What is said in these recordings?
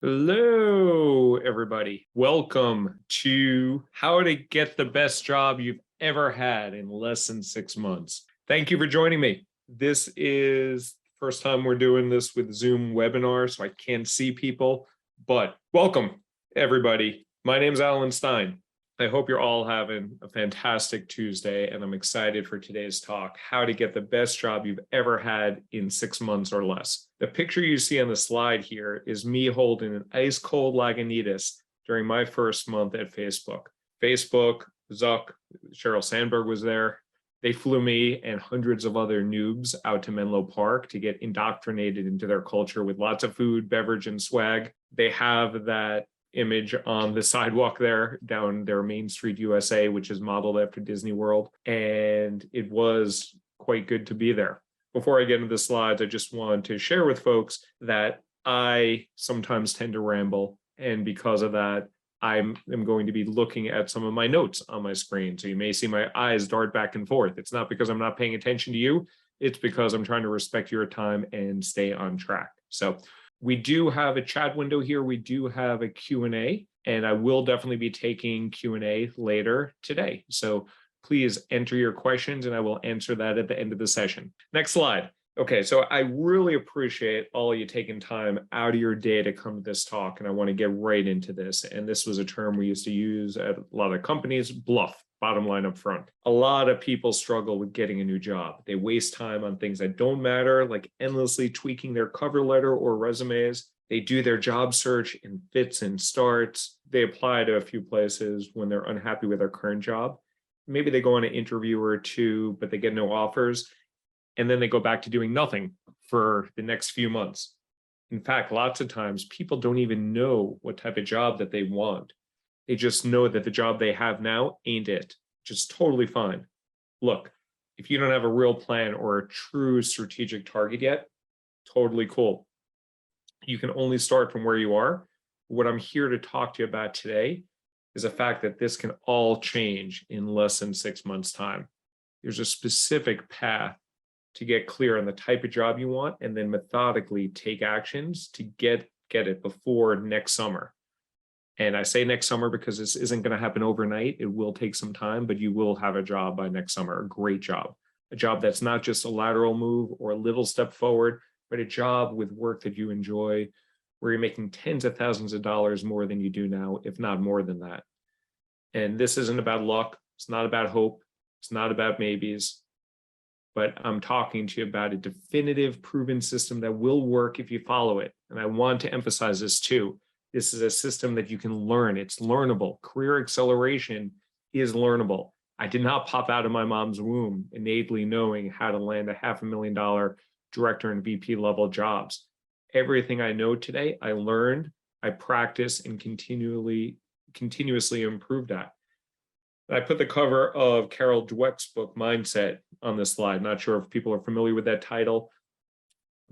Hello, everybody. Welcome to How to Get the Best Job You've Ever Had in Less than 6 months. Thank you for joining me. This is the first time we're doing this with Zoom webinar, so I can't see people, but welcome, everybody. My name's Alan Stein. I hope you're all having a fantastic Tuesday, and I'm excited for today's talk, how to get the best job you've ever had in 6 months or less. The picture you see on the slide here is me holding an ice cold Lagunitas during my first month at Facebook. Facebook, Zuck, Sheryl Sandberg was there. They flew me and hundreds of other noobs out to Menlo Park to get indoctrinated into their culture with lots of food, beverage, and swag. They have that image on the sidewalk there down their Main Street, USA, which is modeled after Disney World. And it was quite good to be there. Before I get into the slides, I just want to share with folks that I sometimes tend to ramble. And because of that, I'm going to be looking at some of my notes on my screen. So you may see my eyes dart back and forth. It's not because I'm not paying attention to you. It's because I'm trying to respect your time and stay on track. So we do have a chat window here. We do have a Q&A, and I will definitely be taking Q&A later today. So please enter your questions and I will answer that at the end of the session. Next slide. Okay, so I really appreciate all of you taking time out of your day to come to this talk, and I want to get right into this. And this was a term we used to use at a lot of companies, bluff. Bottom line up front. A lot of people struggle with getting a new job. They waste time on things that don't matter, like endlessly tweaking their cover letter or resumes. They do their job search in fits and starts. They apply to a few places when they're unhappy with their current job. Maybe they go on an interview or two, but they get no offers. And then they go back to doing nothing for the next few months. In fact, lots of times people don't even know what type of job that they want. They just know that the job they have now ain't it, which is totally fine. Look, if you don't have a real plan or a true strategic target yet, totally cool. You can only start from where you are. What I'm here to talk to you about today is the fact that this can all change in less than 6 months' time. There's a specific path to get clear on the type of job you want and then methodically take actions to get it before next summer. And I say next summer because this isn't going to happen overnight. It will take some time, but you will have a job by next summer, a great job, a job that's not just a lateral move or a little step forward, but a job with work that you enjoy, where you're making tens of thousands of dollars more than you do now, if not more than that. And this isn't about luck. It's not about hope. It's not about maybes, but I'm talking to you about a definitive, proven system that will work if you follow it. And I want to emphasize this too. This is a system that you can learn. It's learnable. Career acceleration is learnable. I did not pop out of my mom's womb innately knowing how to land a $500,000 director and VP level jobs. Everything I know today, I learned, I practiced, and continuously improved at. I put the cover of Carol Dweck's book, Mindset, on this slide. Not sure if people are familiar with that title,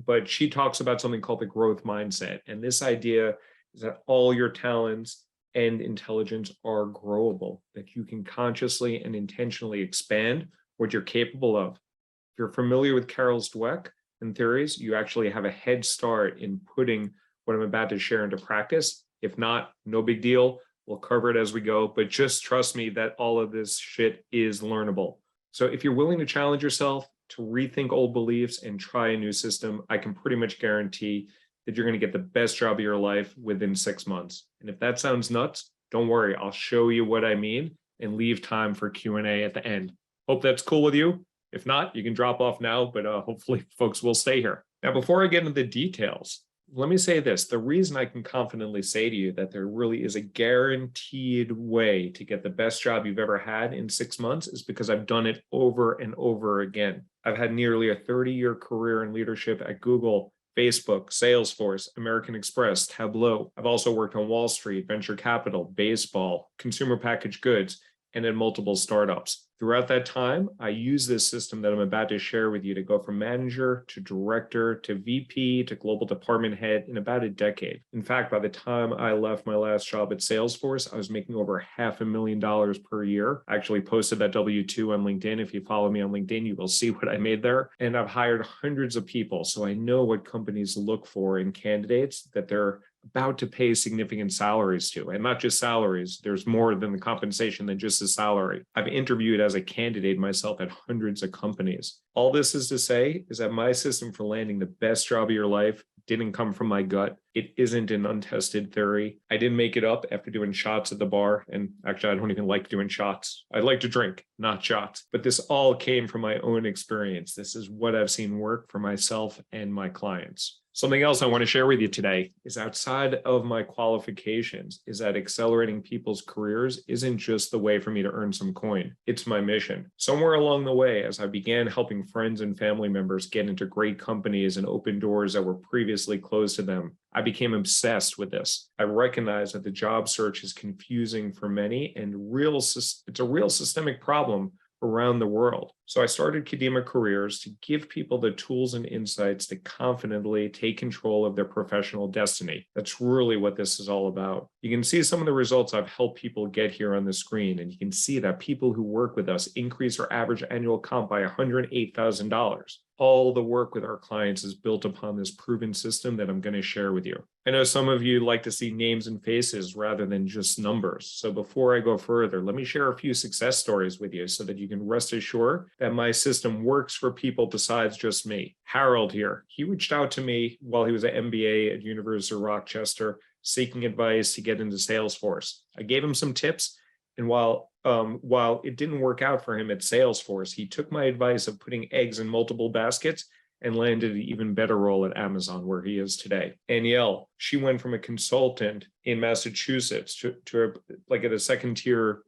but she talks about something called the growth mindset. And this idea is that all your talents and intelligence are growable, that you can consciously and intentionally expand what you're capable of. If you're familiar with Carol Dweck and theories, you actually have a head start in putting what I'm about to share into practice. If not, no big deal. We'll cover it as we go, but just trust me that all of this shit is learnable. So if you're willing to challenge yourself, to rethink old beliefs and try a new system, I can pretty much guarantee that you're going to get the best job of your life within 6 months. And if that sounds nuts, don't worry. I'll show you what I mean and leave time for Q&A at the end. Hope that's cool with you. If not, you can drop off now, but hopefully folks will stay here. Now, before I get into the details, let me say this. The reason I can confidently say to you that there really is a guaranteed way to get the best job you've ever had in 6 months is because I've done it over and over again. I've had nearly a 30-year career in leadership at Google, Facebook, Salesforce, American Express, Tableau. I've also worked on Wall Street, venture capital, baseball, consumer packaged goods, and in multiple startups. Throughout that time, I use this system that I'm about to share with you to go from manager to director to VP to global department head in about a decade. In fact, by the time I left my last job at Salesforce, I was making over $500,000 per year. I actually posted that W-2 on LinkedIn. If you follow me on LinkedIn, you will see what I made there. And I've hired hundreds of people, so I know what companies look for in candidates that they're about to pay significant salaries to. And not just salaries, there's more than the compensation than just the salary. I've interviewed as a candidate myself at hundreds of companies. All this is to say is that my system for landing the best job of your life didn't come from my gut. It isn't an untested theory. I didn't make it up after doing shots at the bar. And actually, I don't even like doing shots. I like to drink, not shots. But this all came from my own experience. This is what I've seen work for myself and my clients. Something else I want to share with you today is outside of my qualifications, is that accelerating people's careers isn't just the way for me to earn some coin. It's my mission. Somewhere along the way, as I began helping friends and family members get into great companies and open doors that were previously closed to them, I became obsessed with this. I recognize that the job search is confusing for many and it's a real systemic problem around the world. So I started Kadima Careers to give people the tools and insights to confidently take control of their professional destiny. That's really what this is all about. You can see some of the results I've helped people get here on the screen, and you can see that people who work with us increase their average annual comp by $108,000. All the work with our clients is built upon this proven system that I'm going to share with you. I know some of you like to see names and faces rather than just numbers. So before I go further, let me share a few success stories with you so that you can rest assured that my system works for people besides just me. Harold here, he reached out to me while he was at MBA at University of Rochester, seeking advice to get into Salesforce. I gave him some tips, and while it didn't work out for him at Salesforce, he took my advice of putting eggs in multiple baskets and landed an even better role at Amazon, where he is today. Anielle, she went from a consultant in Massachusetts to like at a second-tier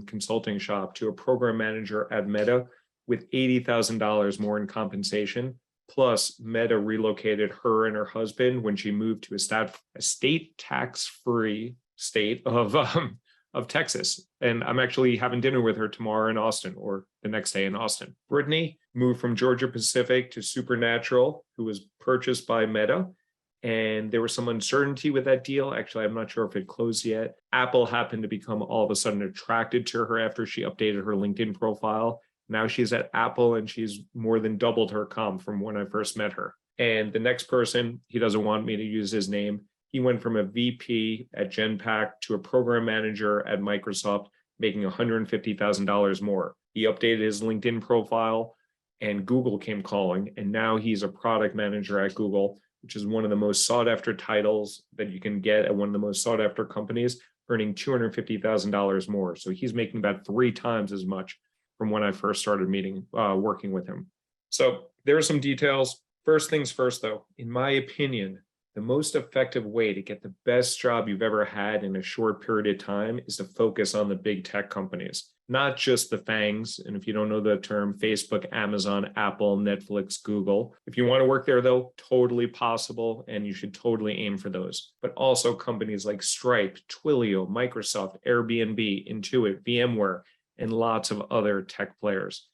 consulting shop to a program manager at Meta with $80,000 more in compensation. Plus, Meta relocated her and her husband when she moved to a state tax-free state of Texas. And I'm actually having dinner with her tomorrow in Austin, or the next day in Austin. Brittany moved from Georgia Pacific to Supernatural, who was purchased by Meta. And there was some uncertainty with that deal. Actually, I'm not sure if it closed yet. Apple happened to become all of a sudden attracted to her after she updated her LinkedIn profile. Now she's at Apple and she's more than doubled her comp from when I first met her. And the next person, he doesn't want me to use his name. He went from a VP at Genpact to a program manager at Microsoft, making $150,000 more. He updated his LinkedIn profile and Google came calling. And now he's a product manager at Google, which is one of the most sought after titles that you can get at one of the most sought after companies, earning $250,000 more. So he's making about 3 times as much from when I first started working with him. So there are some details. First things first, though, in my opinion, the most effective way to get the best job you've ever had in a short period of time is to focus on the big tech companies, not just the FANGs. And if you don't know the term, Facebook, Amazon, Apple, Netflix, Google. If you want to work there, though, totally possible, and you should totally aim for those. But also companies like Stripe, Twilio, Microsoft, Airbnb, Intuit, VMware, and lots of other tech players.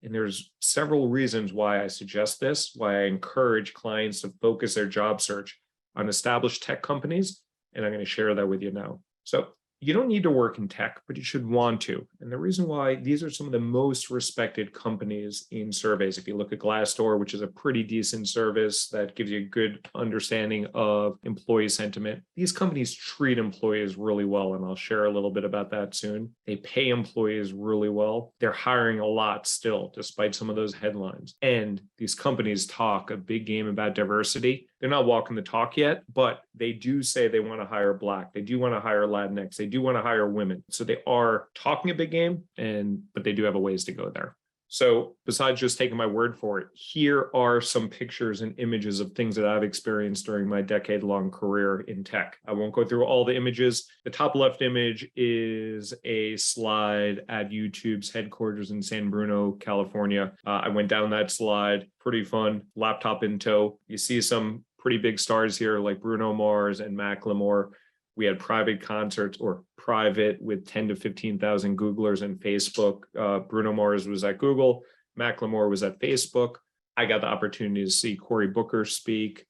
And there's several reasons why I suggest this, why I encourage clients to focus their job search on established tech companies, and I'm going to share that with you now. So you don't need to work in tech, but you should want to. And the reason why, these are some of the most respected companies in surveys. If you look at Glassdoor, which is a pretty decent service that gives you a good understanding of employee sentiment, these companies treat employees really well, and I'll share a little bit about that soon. They pay employees really well. They're hiring a lot still, despite some of those headlines. And these companies talk a big game about diversity. They're not walking the talk yet, but they do say they want to hire Black. They do want to hire Latinx. They do want to hire women. So they are talking a big game, but they do have a ways to go there. So besides just taking my word for it, here are some pictures and images of things that I've experienced during my decade-long career in tech. I won't go through all the images. The top left image is a slide at YouTube's headquarters in San Bruno, California. I went down that slide, pretty fun, laptop in tow. You see some pretty big stars here like Bruno Mars and Macklemore. We had private concerts, or private, with 10 to 15,000 Googlers and Facebook. Bruno Mars was at Google. Macklemore was at Facebook. I got the opportunity to see Cory Booker speak.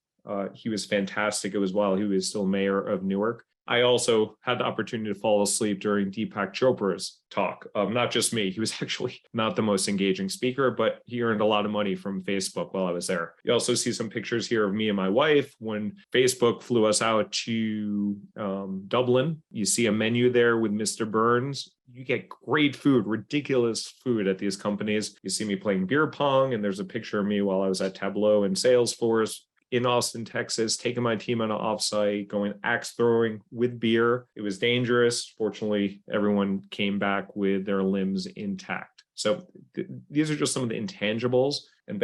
He was fantastic. It was while he was still mayor of Newark. I also had the opportunity to fall asleep during Deepak Chopra's talk. Not just me. He was actually not the most engaging speaker, but he earned a lot of money from Facebook while I was there. You also see some pictures here of me and my wife when Facebook flew us out to Dublin. You see a menu there with Mr. Burns. You get great food, ridiculous food at these companies. You see me playing beer pong, and there's a picture of me while I was at Tableau and Salesforce in Austin, Texas, taking my team on an offsite, going axe throwing with beer. It was dangerous. Fortunately, everyone came back with their limbs intact. So these are just some of the intangibles. And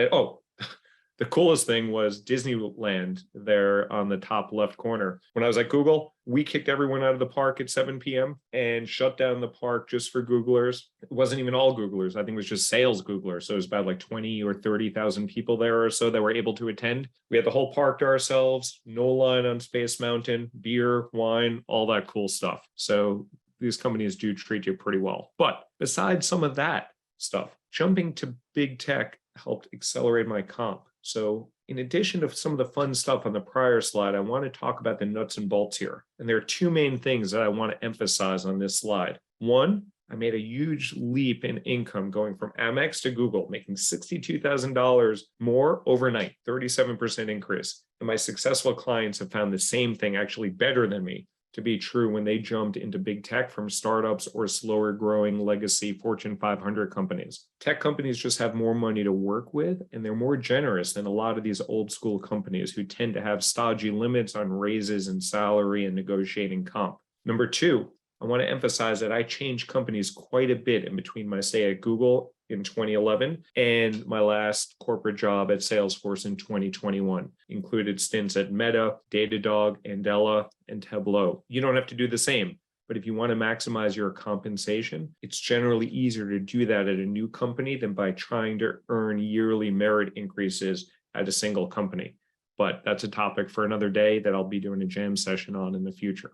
the coolest thing was Disneyland there on the top left corner. When I was at Google, we kicked everyone out of the park at 7 p.m. and shut down the park just for Googlers. It wasn't even all Googlers. I think it was just sales Googlers. So it was about like 20 or 30,000 people there or so that were able to attend. We had the whole park to ourselves, no line on Space Mountain, beer, wine, all that cool stuff. So these companies do treat you pretty well. But besides some of that stuff, jumping to big tech helped accelerate my comp. So in addition to some of the fun stuff on the prior slide, I want to talk about the nuts and bolts here. And there are two main things that I want to emphasize on this slide. One, I made a huge leap in income going from Amex to Google, making $62,000 more overnight, 37% increase. And my successful clients have found the same thing, actually better than me, to be true when they jumped into big tech from startups or slower growing legacy Fortune 500 companies. Tech companies just have more money to work with, and they're more generous than a lot of these old school companies who tend to have stodgy limits on raises and salary and negotiating comp. Number two, I want to emphasize that I changed companies quite a bit in between my stay at Google in 2011 and my last corporate job at Salesforce in 2021. Included stints at Meta, Datadog, Andela, and Tableau. You don't have to do the same, but if you want to maximize your compensation, it's generally easier to do that at a new company than by trying to earn yearly merit increases at a single company. But that's a topic for another day that I'll be doing a jam session on in the future.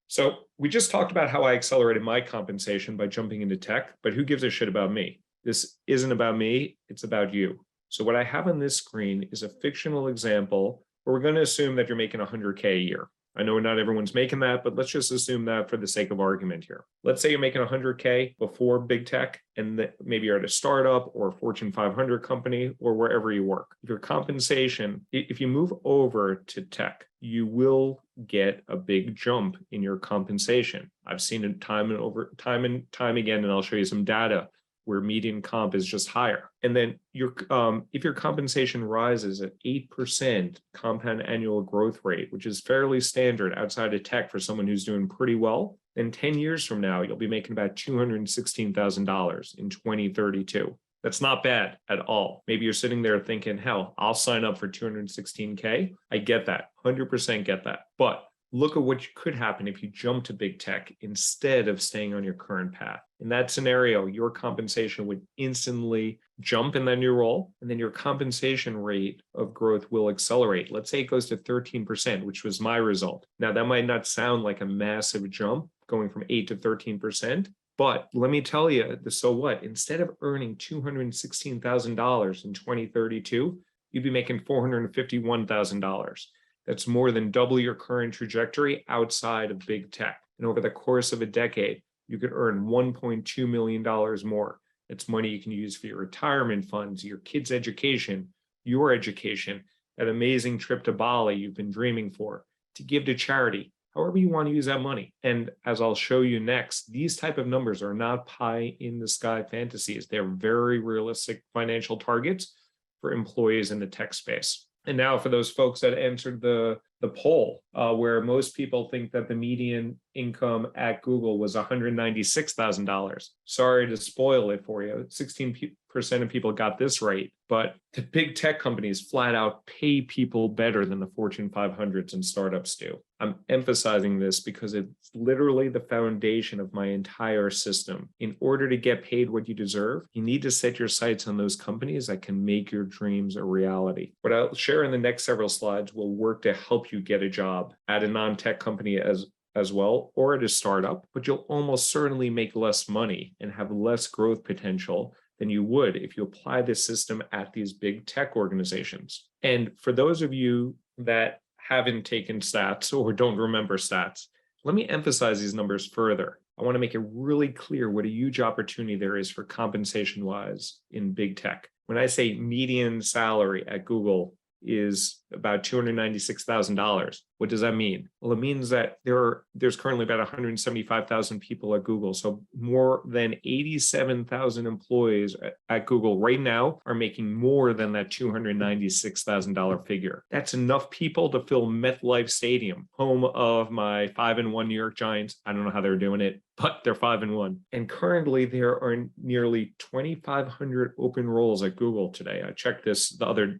So we just talked about how I accelerated my compensation by jumping into tech, but who gives a shit about me? This isn't about me, it's about you. So what I have on this screen is a fictional example where we're going to assume that you're making 100K a year. I know not everyone's making that, but let's just assume that for the sake of argument here. Let's say you're making 100K before big tech, and maybe you're at a startup or a Fortune 500 company or wherever you work. Your compensation, if you move over to tech, you will get a big jump in your compensation. I've seen it time and time again, and I'll show you some data where median comp is just higher. And then if your compensation rises at 8% compound annual growth rate, which is fairly standard outside of tech for someone who's doing pretty well, then 10 years from now, you'll be making about $216,000 in 2032. That's not bad at all. Maybe you're sitting there thinking, hell, I'll sign up for 216K. I get that, 100% get that. But look at what could happen if you jump to big tech instead of staying on your current path. In that scenario, your compensation would instantly jump in that new role, and then your compensation rate of growth will accelerate. Let's say it goes to 13%, which was my result. Now, that might not sound like a massive jump going from 8 to 13%, but let me tell you, so what? Instead of earning $216,000 in 2032, you'd be making $451,000. That's more than double your current trajectory outside of big tech. And over the course of a decade, you could earn $1.2 million more. It's money you can use for your retirement funds, your kids' education, your education, that amazing trip to Bali you've been dreaming for, to give to charity, however you want to use that money. And as I'll show you next, these type of numbers are not pie in the sky fantasies. They're very realistic financial targets for employees in the tech space. And now for those folks that answered the poll, where most people think that the median income at Google was $196,000. Sorry to spoil it for you. 16% of people got this right, but the big tech companies flat out pay people better than the Fortune 500s and startups do. I'm emphasizing this because it's literally the foundation of my entire system. In order to get paid what you deserve, you need to set your sights on those companies that can make your dreams a reality. What I'll share in the next several slides will work to help you get a job at a non-tech company as well, or at a startup, but you'll almost certainly make less money and have less growth potential than you would if you apply this system at these big tech organizations. And for those of you that haven't taken stats or don't remember stats, let me emphasize these numbers further. I want to make it really clear what a huge opportunity there is for compensation-wise in big tech. When I say median salary at Google is about $296,000. What does that mean? Well, it means that there's currently about 175,000 people at Google. So more than 87,000 employees at Google right now are making more than that $296,000 figure. That's enough people to fill MetLife Stadium, home of my 5-1 New York Giants. I don't know how they're doing it, but they're 5-1. And currently there are nearly 2,500 open roles at Google today. I checked this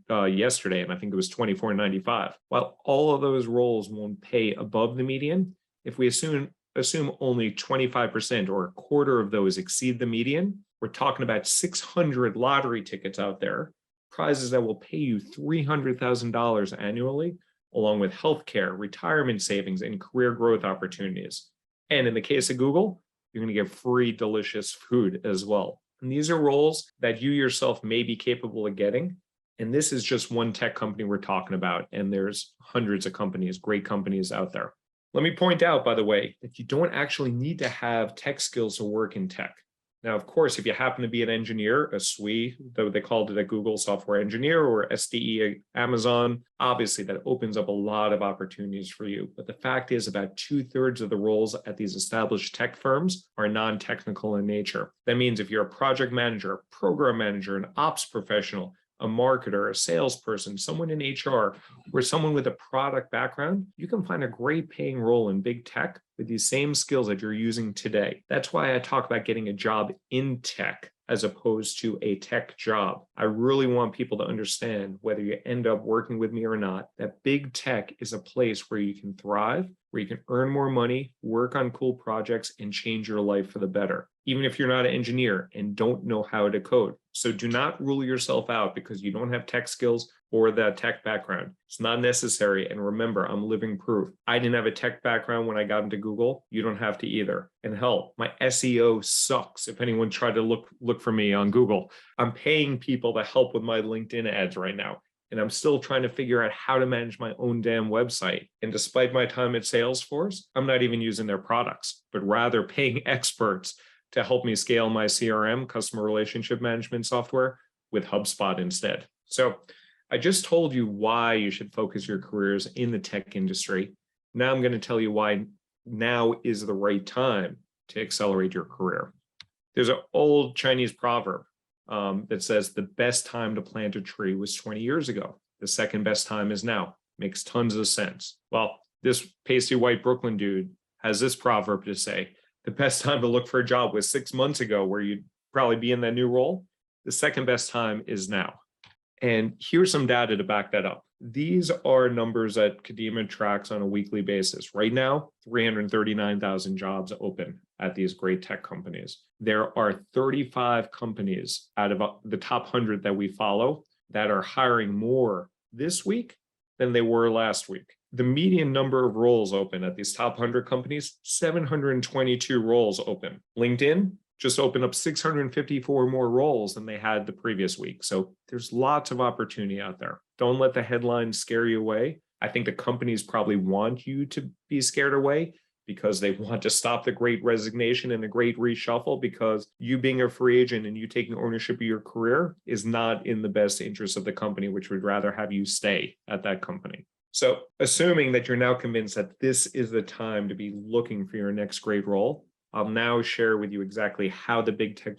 yesterday, and I think it was 2,495. While all of those roles won't pay above the median, if we assume only 25% or a quarter of those exceed the median, we're talking about 600 lottery tickets out there, prizes that will pay you $300,000 annually, along with healthcare, retirement savings, and career growth opportunities. And in the case of Google, you're going to get free, delicious food as well. And these are roles that you yourself may be capable of getting. And this is just one tech company we're talking about. And there's hundreds of companies, great companies out there. Let me point out, by the way, that you don't actually need to have tech skills to work in tech. Now, of course, if you happen to be an engineer, a SWE, though they called it a Google software engineer, or SDE at Amazon, obviously that opens up a lot of opportunities for you. But the fact is about 2/3 of the roles at these established tech firms are non-technical in nature. That means if you're a project manager, a program manager, an ops professional, a marketer, a salesperson, someone in HR, or someone with a product background, you can find a great paying role in big tech with these same skills that you're using today. That's why I talk about getting a job in tech as opposed to a tech job. I really want people to understand, whether you end up working with me or not, that big tech is a place where you can thrive, where you can earn more money, work on cool projects, and change your life for the better, even if you're not an engineer and don't know how to code. So do not rule yourself out because you don't have tech skills or that tech background. It's not necessary. And remember, I'm living proof. I didn't have a tech background when I got into Google. You don't have to either. And hell, my SEO sucks. If anyone tried to look for me on Google, I'm paying people to help with my LinkedIn ads right now. And I'm still trying to figure out how to manage my own damn website. And despite my time at Salesforce, I'm not even using their products, but rather paying experts to help me scale my CRM, customer relationship management software, with HubSpot instead. So I just told you why you should focus your careers in the tech industry. Now I'm going to tell you why now is the right time to accelerate your career. There's an old Chinese proverb that says the best time to plant a tree was 20 years ago. The second best time is now. Makes tons of sense. Well, this pasty white Brooklyn dude has this proverb to say, the best time to look for a job was 6 months ago, where you'd probably be in that new role. The second best time is now. And here's some data to back that up. These are numbers that Kadima tracks on a weekly basis. Right now, 339,000 jobs open at these great tech companies. There are 35 companies out of the top 100 that we follow that are hiring more this week than they were last week. The median number of roles open at these top 100 companies, 722 roles open. LinkedIn just opened up 654 more roles than they had the previous week. So there's lots of opportunity out there. Don't let the headlines scare you away. I think the companies probably want you to be scared away because they want to stop the great resignation and the great reshuffle, because you being a free agent and you taking ownership of your career is not in the best interest of the company, which would rather have you stay at that company. So assuming that you're now convinced that this is the time to be looking for your next great role, I'll now share with you exactly how the big tech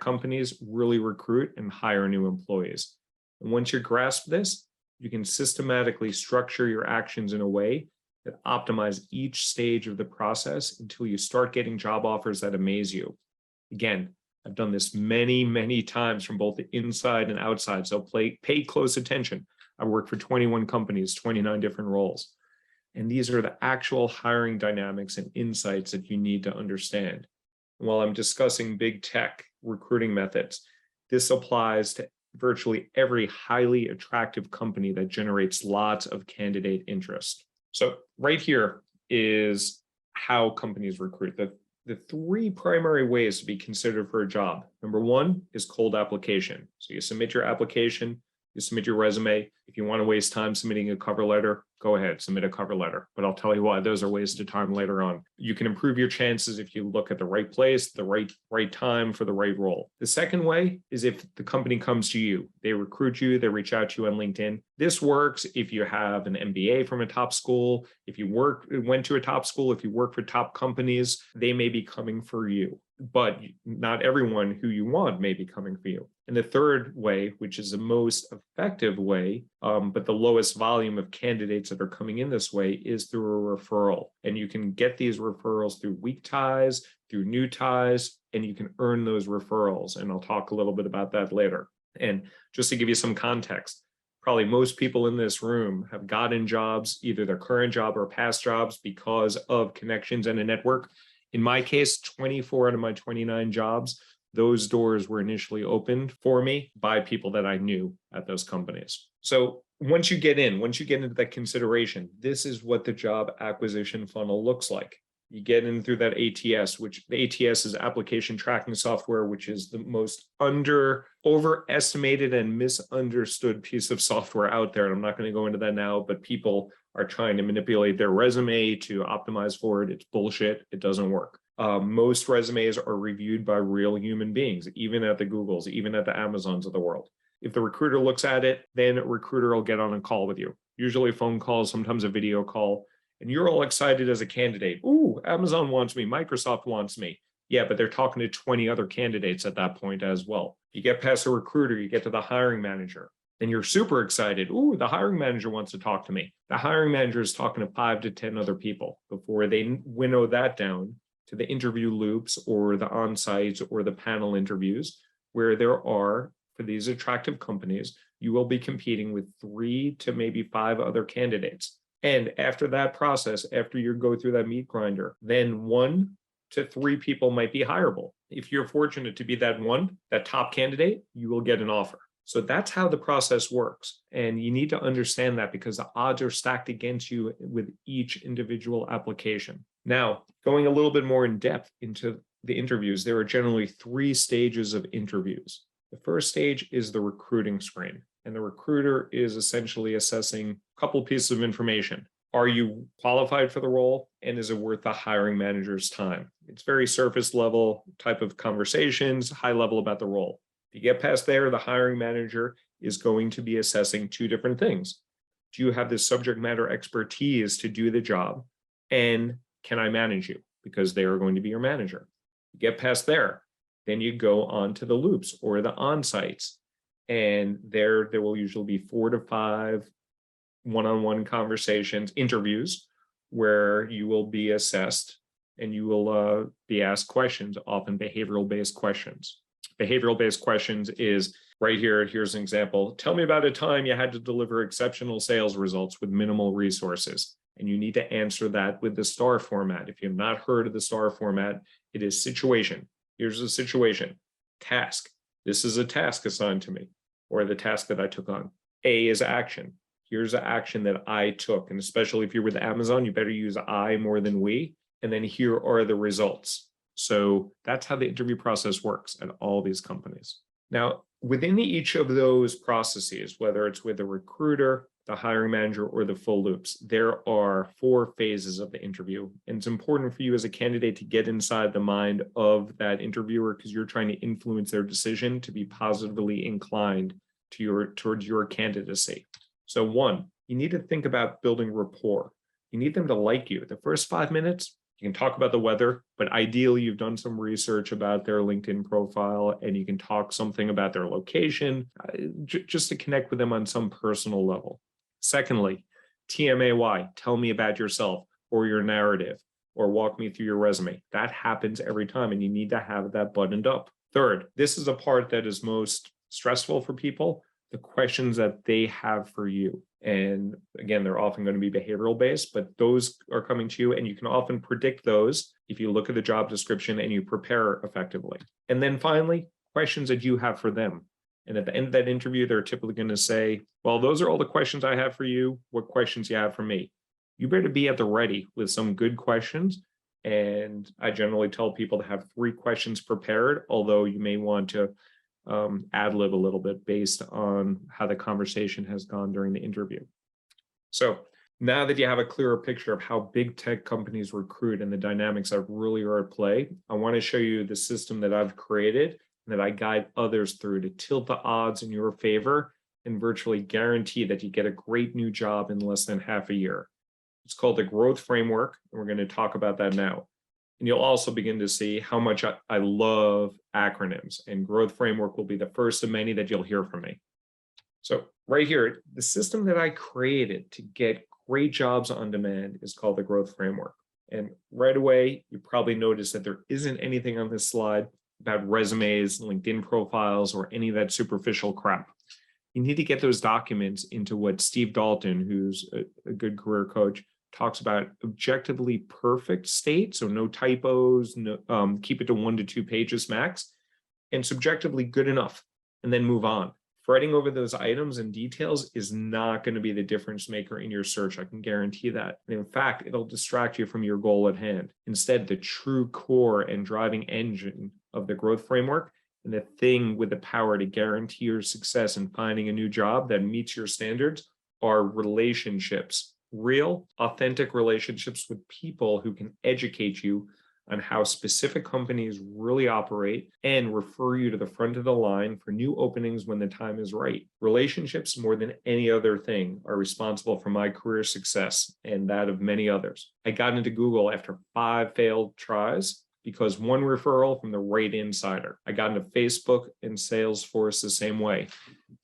companies really recruit and hire new employees. And once you grasp this, you can systematically structure your actions in a way that optimize each stage of the process until you start getting job offers that amaze you. Again, I've done this many, many times from both the inside and outside, so pay close attention. I work for 21 companies, 29 different roles. And these are the actual hiring dynamics and insights that you need to understand. And while I'm discussing big tech recruiting methods, this applies to virtually every highly attractive company that generates lots of candidate interest. So right here is how companies recruit. The three primary ways to be considered for a job. Number one is cold application. So you submit your application, You submit your resume. If you want to waste time submitting a cover letter, go ahead, submit a cover letter. But I'll tell you why those are wasted time later on. You can improve your chances if you look at the right place, the right time for the right role. The second way is if the company comes to you, they recruit you, they reach out to you on LinkedIn. This works if you have an MBA from a top school, if you went to a top school, if you work for top companies, they may be coming for you. But not everyone who you want may be coming for you. And the third way, which is the most effective way, but the lowest volume of candidates that are coming in this way, is through a referral. And you can get these referrals through weak ties, through new ties, and you can earn those referrals. And I'll talk a little bit about that later. And just to give you some context, probably most people in this room have gotten jobs, either their current job or past jobs, because of connections and a network. In my case, 24 out of my 29 jobs, those doors were initially opened for me by people that I knew at those companies. So once you get into that consideration, this is what the job acquisition funnel looks like. You get in through that ATS, which the ATS is application tracking software, which is the most overestimated and misunderstood piece of software out there. And I'm not going to go into that now, but people are trying to manipulate their resume to optimize for it. It's bullshit. It doesn't work. Most resumes are reviewed by real human beings, even at the Googles, even at the Amazons of the world. If the recruiter looks at it, then a recruiter will get on a call with you, usually a phone call, sometimes a video call. And you're all excited as a candidate. Ooh, Amazon wants me. Microsoft wants me. Yeah, but they're talking to 20 other candidates at that point as well. You get past the recruiter, you get to the hiring manager. Then you're super excited. Ooh, the hiring manager wants to talk to me. The hiring manager is talking to 5 to 10 other people before they winnow that down to the interview loops or the on-sites or the panel interviews, where there are, for these attractive companies, you will be competing with 3 to maybe 5 other candidates. And after that process, after you go through that meat grinder, then 1 to 3 people might be hireable. If you're fortunate to be that top candidate, you will get an offer. So that's how the process works. And you need to understand that because the odds are stacked against you with each individual application. Now, going a little bit more in depth into the interviews, there are generally 3 stages of interviews. The first stage is the recruiting screen. And the recruiter is essentially assessing a couple pieces of information. Are you qualified for the role? And is it worth the hiring manager's time? It's very surface level type of conversations, high level about the role. If you get past there, the hiring manager is going to be assessing 2 different things. Do you have the subject matter expertise to do the job? And can I manage you? Because they are going to be your manager. You get past there, then you go on to the loops or the on-sites. And there will usually be 4 to 5 one-on-one conversations, interviews, where you will be assessed and you will be asked questions, often behavioral-based questions. Behavioral-based questions is right here. Here's an example. Tell me about a time you had to deliver exceptional sales results with minimal resources. And you need to answer that with the STAR format. If you have not heard of the STAR format, it is situation. Here's the situation. Task. This is a task assigned to me, or the task that I took on. A is action. Here's the action that I took. And especially if you're with Amazon, you better use I more than we. And then here are the results. So that's how the interview process works at all these companies. Now, within each of those processes, whether it's with the recruiter, the hiring manager, or the full loops, there are 4 phases of the interview. And it's important for you as a candidate to get inside the mind of that interviewer because you're trying to influence their decision to be positively inclined towards your candidacy. So 1, you need to think about building rapport. You need them to like you. The first 5 minutes, you can talk about the weather, but ideally you've done some research about their LinkedIn profile and you can talk something about their location, just to connect with them on some personal level. Secondly, TMAY, tell me about yourself or your narrative, or walk me through your resume. That happens every time and you need to have that buttoned up. Third, this is a part that is most stressful for people, the questions that they have for you. And again, they're often going to be behavioral based, but those are coming to you and you can often predict those if you look at the job description and you prepare effectively. And then finally, questions that you have for them. And at the end of that interview, they're typically going to say, well, those are all the questions I have for you. What questions you have for me? You better be at the ready with some good questions. And I generally tell people to have 3 questions prepared, although you may want to ad lib a little bit based on how the conversation has gone during the interview. So now that you have a clearer picture of how big tech companies recruit and the dynamics that really are at play, I want to show you the system that I've created and that I guide others through to tilt the odds in your favor and virtually guarantee that you get a great new job in less than half a year. It's called the Growth Framework, and we're going to talk about that now. And you'll also begin to see how much I love acronyms, and Growth Framework will be the first of many that you'll hear from me. So right here, the system that I created to get great jobs on demand is called the Growth Framework. And right away, you probably notice that there isn't anything on this slide about resumes, LinkedIn profiles, or any of that superficial crap. You need to get those documents into what Steve Dalton, who's a good career coach, talks about objectively perfect state. So no typos, no, keep it to 1 to 2 pages max, and subjectively good enough, and then move on. Fretting over those items and details is not going to be the difference maker in your search. I can guarantee that. And in fact, it'll distract you from your goal at hand. Instead, the true core and driving engine of the growth framework and the thing with the power to guarantee your success in finding a new job that meets your standards are relationships. Real, authentic relationships with people who can educate you on how specific companies really operate and refer you to the front of the line for new openings when the time is right. Relationships, more than any other thing, are responsible for my career success and that of many others. I got into Google after 5 failed tries because one referral from the right insider. I got into Facebook and Salesforce the same way.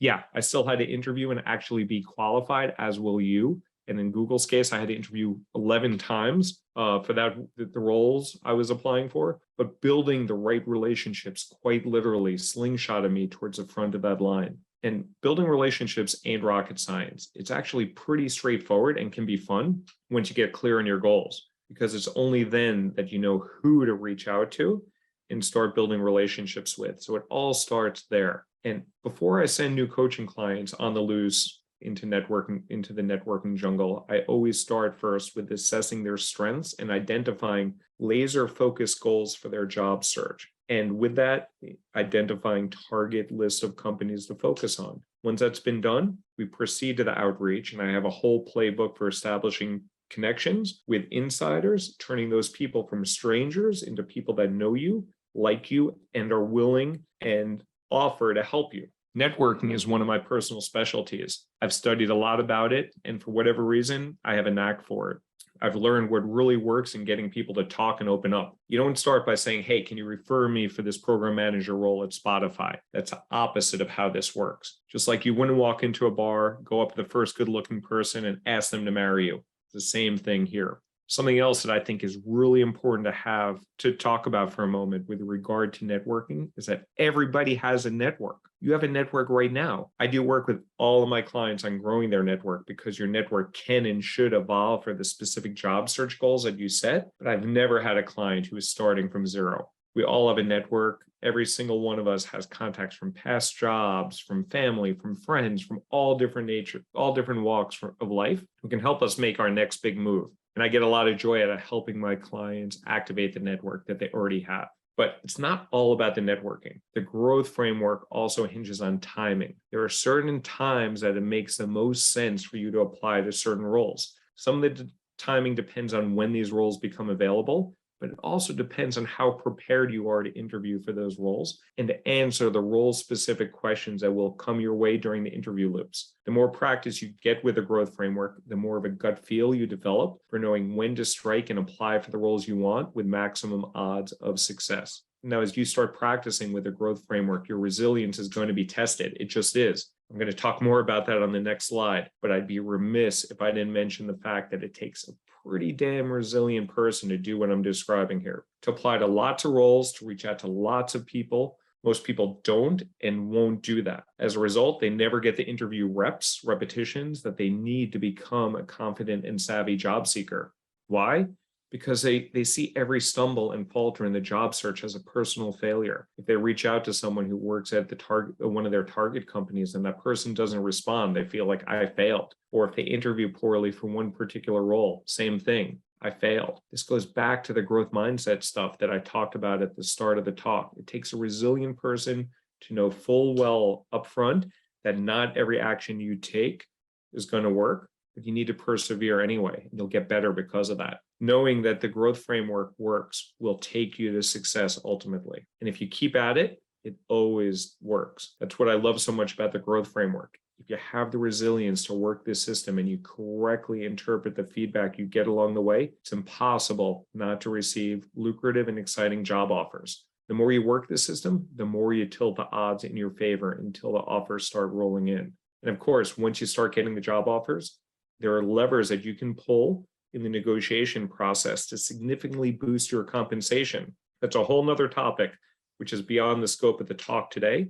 Yeah, I still had to interview and actually be qualified, as will you. And in Google's case, I had to interview 11 times for the roles I was applying for. But building the right relationships quite literally slingshotted me towards the front of that line. And building relationships ain't rocket science. It's actually pretty straightforward and can be fun once you get clear on your goals, because it's only then that you know who to reach out to and start building relationships with. So it all starts there. And before I send new coaching clients on the loose into the networking jungle, I always start first with assessing their strengths and identifying laser focused goals for their job search. And with that, identifying target lists of companies to focus on. Once that's been done, we proceed to the outreach, and I have a whole playbook for establishing connections with insiders, turning those people from strangers into people that know you, like you, and are willing and offer to help you. Networking is one of my personal specialties. I've studied a lot about it, and for whatever reason, I have a knack for it. I've learned what really works in getting people to talk and open up. You don't start by saying, hey, can you refer me for this program manager role at Spotify? That's the opposite of how this works. Just like you wouldn't walk into a bar, go up to the first good-looking person and ask them to marry you. It's the same thing here. Something else that I think is really important to have to talk about for a moment with regard to networking is that everybody has a network. You have a network right now. I do work with all of my clients on growing their network because your network can and should evolve for the specific job search goals that you set. But I've never had a client who is starting from zero. We all have a network. Every single one of us has contacts from past jobs, from family, from friends, from all different nature, all different walks of life who can help us make our next big move. And I get a lot of joy out of helping my clients activate the network that they already have. But it's not all about the networking. The growth framework also hinges on timing. There are certain times that it makes the most sense for you to apply to certain roles. Some of the timing depends on when these roles become available, but it also depends on how prepared you are to interview for those roles and to answer the role-specific questions that will come your way during the interview loops. The more practice you get with the growth framework, the more of a gut feel you develop for knowing when to strike and apply for the roles you want with maximum odds of success. Now, as you start practicing with the growth framework, your resilience is going to be tested. It just is. I'm going to talk more about that on the next slide, but I'd be remiss if I didn't mention the fact that it takes a pretty damn resilient person to do what I'm describing here, to apply to lots of roles, to reach out to lots of people. Most people don't and won't do that. As a result, they never get the interview repetitions that they need to become a confident and savvy job seeker. Why? Because they see every stumble and falter in the job search as a personal failure. If they reach out to someone who works at one of their target companies and that person doesn't respond, they feel like I failed. Or if they interview poorly for one particular role, same thing, I failed. This goes back to the growth mindset stuff that I talked about at the start of the talk. It takes a resilient person to know full well upfront that not every action you take is going to work, but you need to persevere anyway. And you'll get better because of that. Knowing that the growth framework works will take you to success ultimately. And if you keep at it, it always works. That's what I love so much about the growth framework. If you have the resilience to work this system and you correctly interpret the feedback you get along the way, it's impossible not to receive lucrative and exciting job offers. The more you work the system, the more you tilt the odds in your favor until the offers start rolling in. And of course, once you start getting the job offers, there are levers that you can pull in the negotiation process to significantly boost your compensation. That's a whole nother topic, which is beyond the scope of the talk today.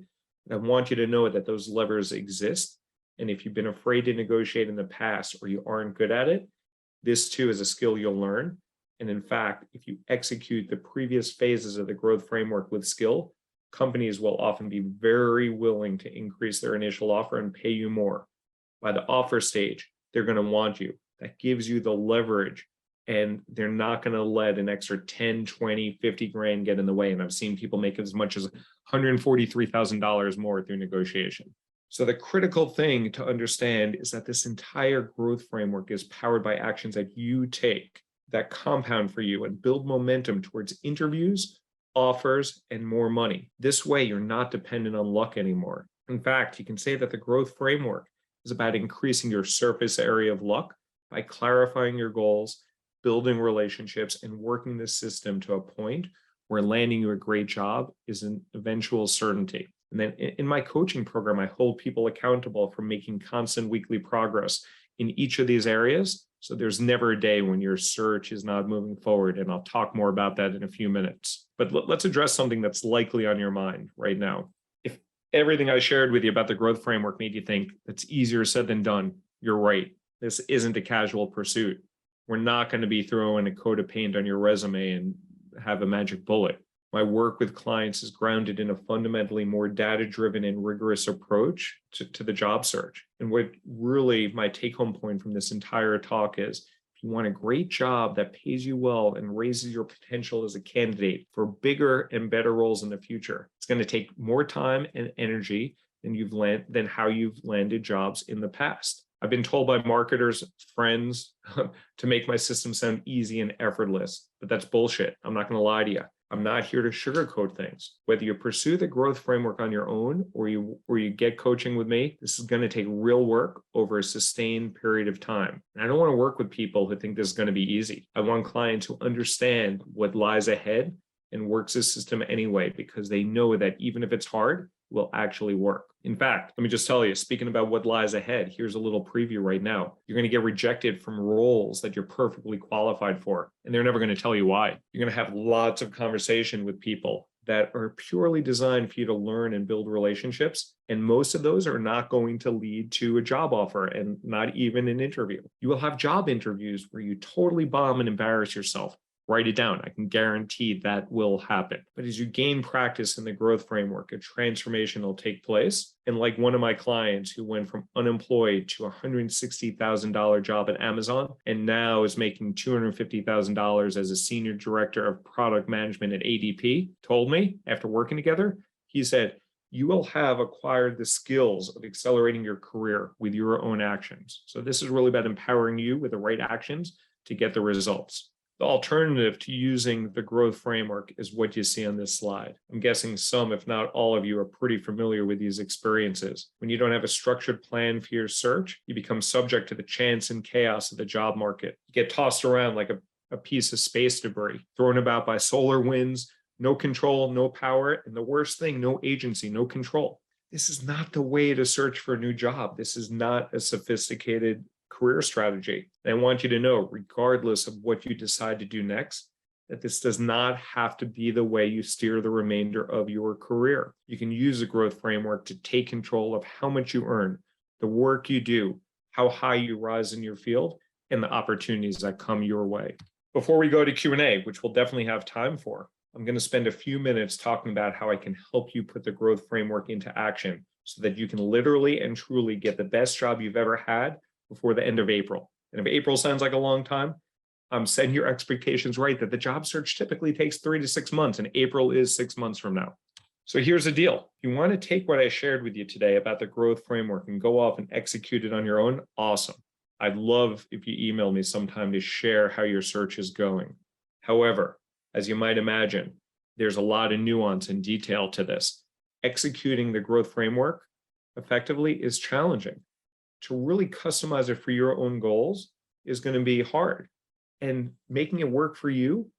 I want you to know that those levers exist. And if you've been afraid to negotiate in the past or you aren't good at it, this too is a skill you'll learn. And in fact, if you execute the previous phases of the growth framework with skill, companies will often be very willing to increase their initial offer and pay you more. By the offer stage, they're going to want you. That gives you the leverage, and they're not going to let an extra 10, 20, 50 grand get in the way. And I've seen people make as much as $143,000 more through negotiation. So the critical thing to understand is that this entire growth framework is powered by actions that you take that compound for you and build momentum towards interviews, offers, and more money. This way, you're not dependent on luck anymore. In fact, you can say that the growth framework is about increasing your surface area of luck by clarifying your goals, building relationships, and working the system to a point where landing you a great job is an eventual certainty. And then in my coaching program, I hold people accountable for making constant weekly progress in each of these areas. So there's never a day when your search is not moving forward. And I'll talk more about that in a few minutes. But let's address something that's likely on your mind right now. If everything I shared with you about the growth framework made you think that's easier said than done, you're right. This isn't a casual pursuit. We're not going to be throwing a coat of paint on your resume and have a magic bullet. My work with clients is grounded in a fundamentally more data-driven and rigorous approach to the job search. And what really my take-home point from this entire talk is, if you want a great job that pays you well and raises your potential as a candidate for bigger and better roles in the future, it's going to take more time and energy than how you've landed jobs in the past. I've been told by marketers, friends, to make my system sound easy and effortless, but that's bullshit. I'm not going to lie to you. I'm not here to sugarcoat things. Whether you pursue the growth framework on your own or you get coaching with me, this is going to take real work over a sustained period of time. And I don't want to work with people who think this is going to be easy. I want clients who understand what lies ahead and works the system anyway, because they know that even if it's hard, it will actually work. In fact, let me just tell you, speaking about what lies ahead, here's a little preview right now. You're going to get rejected from roles that you're perfectly qualified for, and they're never going to tell you why. You're going to have lots of conversation with people that are purely designed for you to learn and build relationships. And most of those are not going to lead to a job offer and not even an interview. You will have job interviews where you totally bomb and embarrass yourself. Write it down. I can guarantee that will happen. But as you gain practice in the growth framework, a transformation will take place. And like one of my clients who went from unemployed to a $160,000 job at Amazon and now is making $250,000 as a senior director of product management at ADP, told me after working together, he said, you will have acquired the skills of accelerating your career with your own actions. So this is really about empowering you with the right actions to get the results. The alternative to using the growth framework is what you see on this slide. I'm guessing some, if not all of you, are pretty familiar with these experiences. When you don't have a structured plan for your search, you become subject to the chance and chaos of the job market. You get tossed around like a piece of space debris, thrown about by solar winds, no control, no power, and the worst thing, no agency, no control. This is not the way to search for a new job. This is not a sophisticated career strategy. And I want you to know, regardless of what you decide to do next, that this does not have to be the way you steer the remainder of your career. You can use a growth framework to take control of how much you earn, the work you do, how high you rise in your field, and the opportunities that come your way. Before we go to Q&A, which we'll definitely have time for, I'm going to spend a few minutes talking about how I can help you put the growth framework into action so that you can literally and truly get the best job you've ever had before the end of April. And if April sounds like a long time, I'm setting your expectations right that the job search typically takes 3 to 6 months, and April is 6 months from now. So here's the deal. If you want to take what I shared with you today about the growth framework and go off and execute it on your own, awesome. I'd love if you email me sometime to share how your search is going. However, as you might imagine, there's a lot of nuance and detail to this. Executing the growth framework effectively is challenging. To really customize it for your own goals is going to be hard. And making it work for you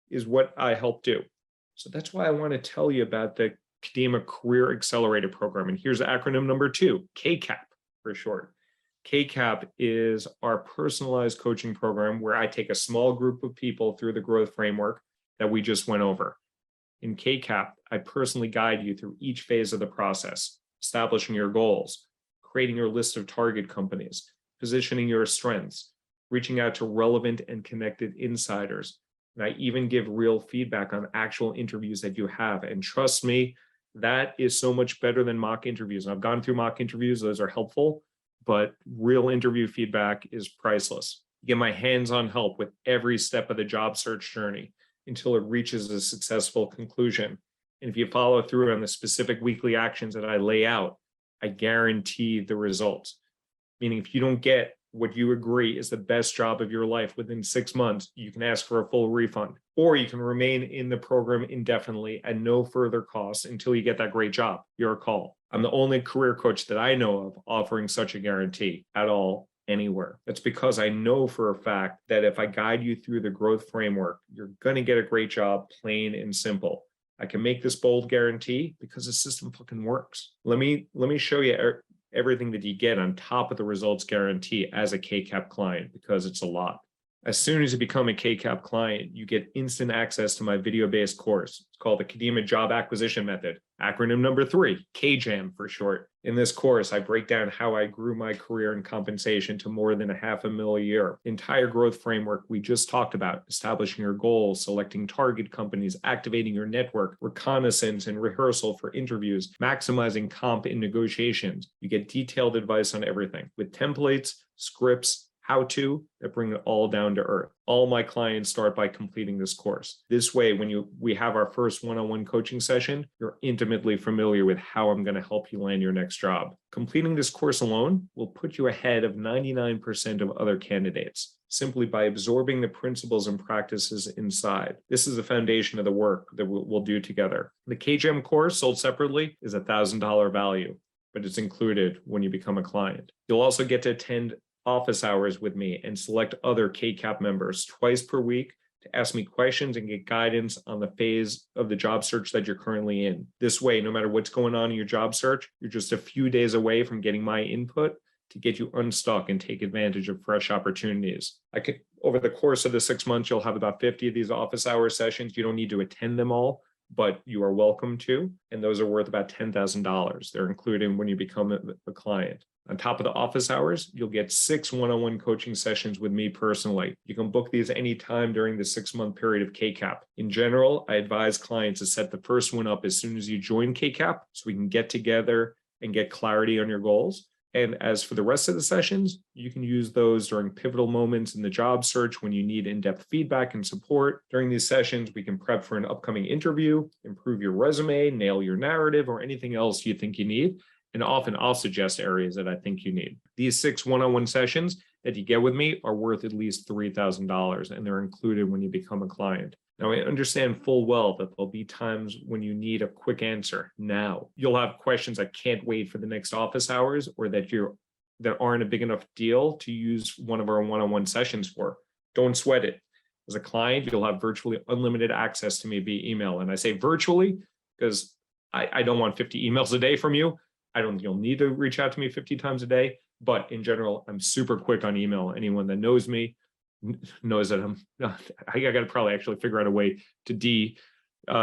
is what I help do. So that's why I want to tell you about the November Career Accelerator Program. And here's acronym number 2, KCAP for short. KCAP is our personalized coaching program where I take a small group of people through the growth framework that we just went over. In KCAP, I personally guide you through each phase of the process, establishing your goals, creating your list of target companies, positioning your strengths, reaching out to relevant and connected insiders. And I even give real feedback on actual interviews that you have. And trust me, that is so much better than mock interviews. And I've gone through mock interviews, those are helpful, but real interview feedback is priceless. You get my hands-on help with every step of the job search journey until it reaches a successful conclusion. And if you follow through on the specific weekly actions that I lay out, I guarantee the results. Meaning if you don't get what you agree is the best job of your life within 6 months, you can ask for a full refund, or you can remain in the program indefinitely at no further cost until you get that great job. Your call. I'm the only career coach that I know of offering such a guarantee at all, anywhere. That's because I know for a fact that if I guide you through the growth framework, you're going to get a great job, plain and simple. I can make this bold guarantee because the system fucking works. Let me show you everything that you get on top of the results guarantee as a KCAP client, because it's a lot. As soon as you become a KCAP client, you get instant access to my video-based course. It's called the Kadima Job Acquisition Method, acronym number 3, KJAM for short. In this course, I break down how I grew my career and compensation to more than $500,000 a year. The entire growth framework we just talked about, establishing your goals, selecting target companies, activating your network, reconnaissance and rehearsal for interviews, maximizing comp in negotiations. You get detailed advice on everything with templates, scripts, how-to that bring it all down to earth. All my clients start by completing this course. This way, when we have our first one-on-one coaching session, you're intimately familiar with how I'm going to help you land your next job. Completing this course alone will put you ahead of 99% of other candidates, simply by absorbing the principles and practices inside. This is the foundation of the work that we'll do together. The KJM course, sold separately, is $1,000 value, but it's included when you become a client. You'll also get to attend office hours with me and select other KCAP members twice per week to ask me questions and get guidance on the phase of the job search that you're currently in. This way, no matter what's going on in your job search, you're just a few days away from getting my input to get you unstuck and take advantage of fresh opportunities. Over the course of the 6 months, you'll have about 50 of these office hour sessions. You don't need to attend them all, but you are welcome to, and those are worth about $10,000. They're included when you become a client. On top of the office hours, you'll get 6 one-on-one coaching sessions with me personally. You can book these anytime during the 6-month period of KCAP. In general, I advise clients to set the first one up as soon as you join KCAP so we can get together and get clarity on your goals. And as for the rest of the sessions, you can use those during pivotal moments in the job search when you need in-depth feedback and support. During these sessions, we can prep for an upcoming interview, improve your resume, nail your narrative, or anything else you think you need. And often I'll suggest areas that I think you need. These 6 one-on-one sessions that you get with me are worth at least $3,000, and they're included when you become a client. Now, I understand full well that there'll be times when you need a quick answer now. You'll have questions that can't wait for the next office hours, or that aren't a big enough deal to use one of our one-on-one sessions for. Don't sweat it. As a client, you'll have virtually unlimited access to me via email. And I say virtually because I don't want 50 emails a day from you. I don't think you'll need to reach out to me 50 times a day, but in general, I'm super quick on email. Anyone that knows me knows that I got to probably actually figure out a way to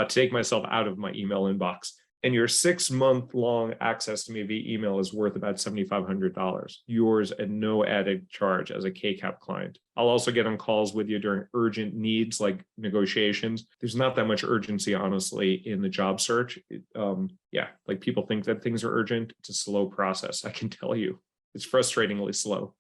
take myself out of my email inbox. And your 6-month-long access to me via email is worth about $7,500, yours at no added charge as a KCAP client. I'll also get on calls with you during urgent needs like negotiations. There's not that much urgency, honestly, in the job search. Like people think that things are urgent. It's a slow process. I can tell you, it's frustratingly slow.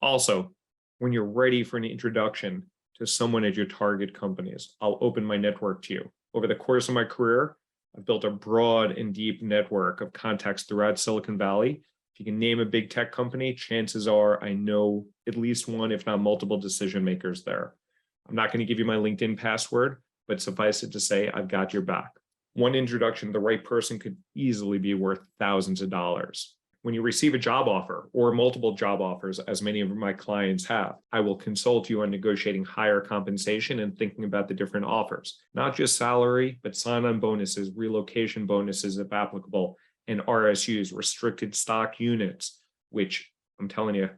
Also, when you're ready for an introduction to someone at your target companies, I'll open my network to you. Over the course of my career, I've built a broad and deep network of contacts throughout Silicon Valley. If you can name a big tech company, chances are I know at least one, if not multiple decision makers there. I'm not going to give you my LinkedIn password, but suffice it to say, I've got your back. One introduction to the right person could easily be worth thousands of dollars. When you receive a job offer or multiple job offers, as many of my clients have, I will consult you on negotiating higher compensation and thinking about the different offers, not just salary, but sign-on bonuses, relocation bonuses if applicable, and RSUs, restricted stock units, which I'm telling you,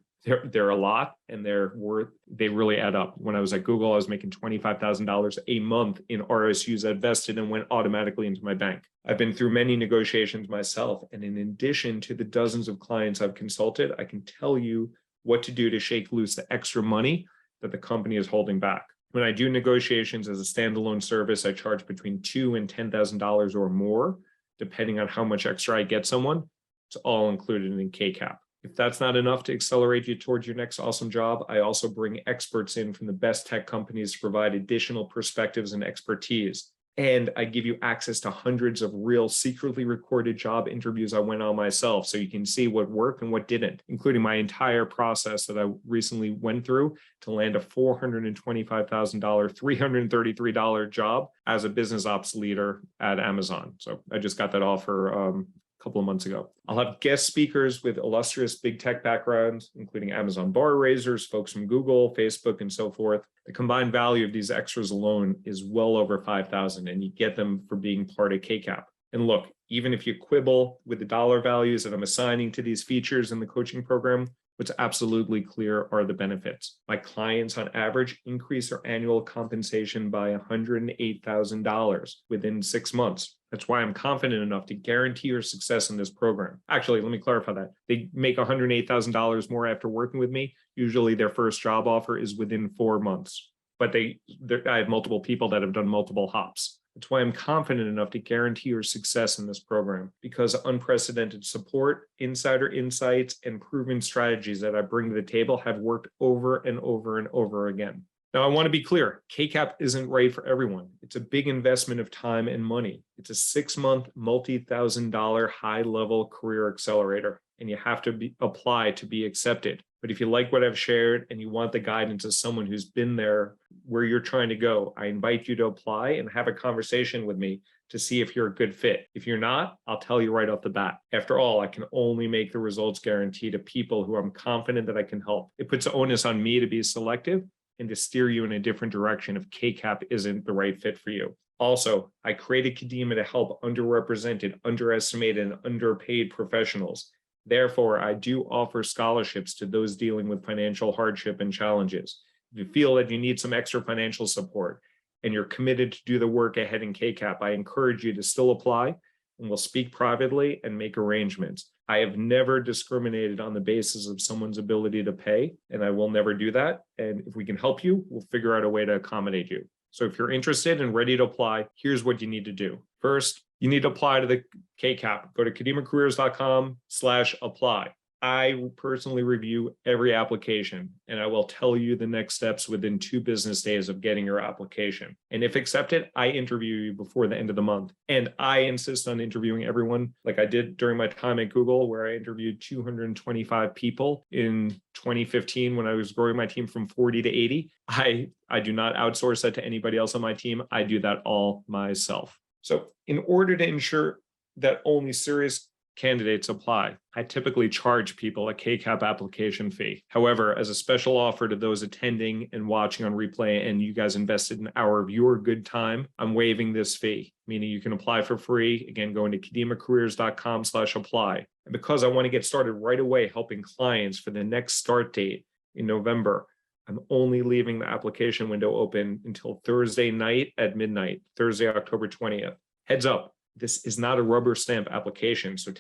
they're a lot and they really add up. When I was at Google, I was making $25,000 a month in RSUs that vested and went automatically into my bank. I've been through many negotiations myself. And in addition to the dozens of clients I've consulted, I can tell you what to do to shake loose the extra money that the company is holding back. When I do negotiations as a standalone service, I charge between $2,000 and $10,000 or more, depending on how much extra I get someone. It's all included in KCAP. If that's not enough to accelerate you towards your next awesome job, I also bring experts in from the best tech companies to provide additional perspectives and expertise. And I give you access to hundreds of real secretly recorded job interviews I went on myself, so you can see what worked and what didn't, including my entire process that I recently went through to land a $425,000, $333 job as a business ops leader at Amazon. So I just got that offer couple of months ago. I'll have guest speakers with illustrious big tech backgrounds, including Amazon bar raisers, folks from Google, Facebook, and so forth. The combined value of these extras alone is well over $5,000, and you get them for being part of KCAP. And look, even if you quibble with the dollar values that I'm assigning to these features in the coaching program, what's absolutely clear are the benefits. My clients on average increase their annual compensation by $108,000 within 6 months. That's why I'm confident enough to guarantee your success in this program. Actually, let me clarify that. They make $108,000 more after working with me. Usually their first job offer is within 4 months, but I have multiple people that have done multiple hops. That's why I'm confident enough to guarantee your success in this program, because unprecedented support, insider insights, and proven strategies that I bring to the table have worked over and over and over again. Now, I want to be clear, KCAP isn't right for everyone. It's a big investment of time and money. It's a 6-month, multi-$1,000 high-level career accelerator, and you have to apply to be accepted. But if you like what I've shared and you want the guidance of someone who's been there where you're trying to go, I invite you to apply and have a conversation with me to see if you're a good fit. If you're not, I'll tell you right off the bat. After all, I can only make the results guarantee to people who I'm confident that I can help. It puts the onus on me to be selective and to steer you in a different direction if KCAP isn't the right fit for you. Also, I created Kadima to help underrepresented, underestimated, and underpaid professionals. Therefore, I do offer scholarships to those dealing with financial hardship and challenges. If you feel that you need some extra financial support and you're committed to do the work ahead in KCAP, I encourage you to still apply, and we'll speak privately and make arrangements. I have never discriminated on the basis of someone's ability to pay, and I will never do that. And if we can help you, we'll figure out a way to accommodate you. So if you're interested and ready to apply, here's what you need to do. First, you need to apply to the KCAP. Go to kadimacareers.com/apply. I personally review every application, and I will tell you the next steps within 2 business days of getting your application. And if accepted, I interview you before the end of the month. And I insist on interviewing everyone like I did during my time at Google, where I interviewed 225 people in 2015 when I was growing my team from 40 to 80. I do not outsource that to anybody else on my team. I do that all myself. So in order to ensure that only serious candidates apply, I typically charge people a KCAP application fee. However, as a special offer to those attending and watching on replay, and you guys invested an hour of your good time, I'm waiving this fee, meaning you can apply for free. Again, going to kadimacareers.com/apply. And because I want to get started right away helping clients for the next start date in November, I'm only leaving the application window open until Thursday night at midnight, Thursday, October 20th. Heads up, this is not a rubber stamp application. So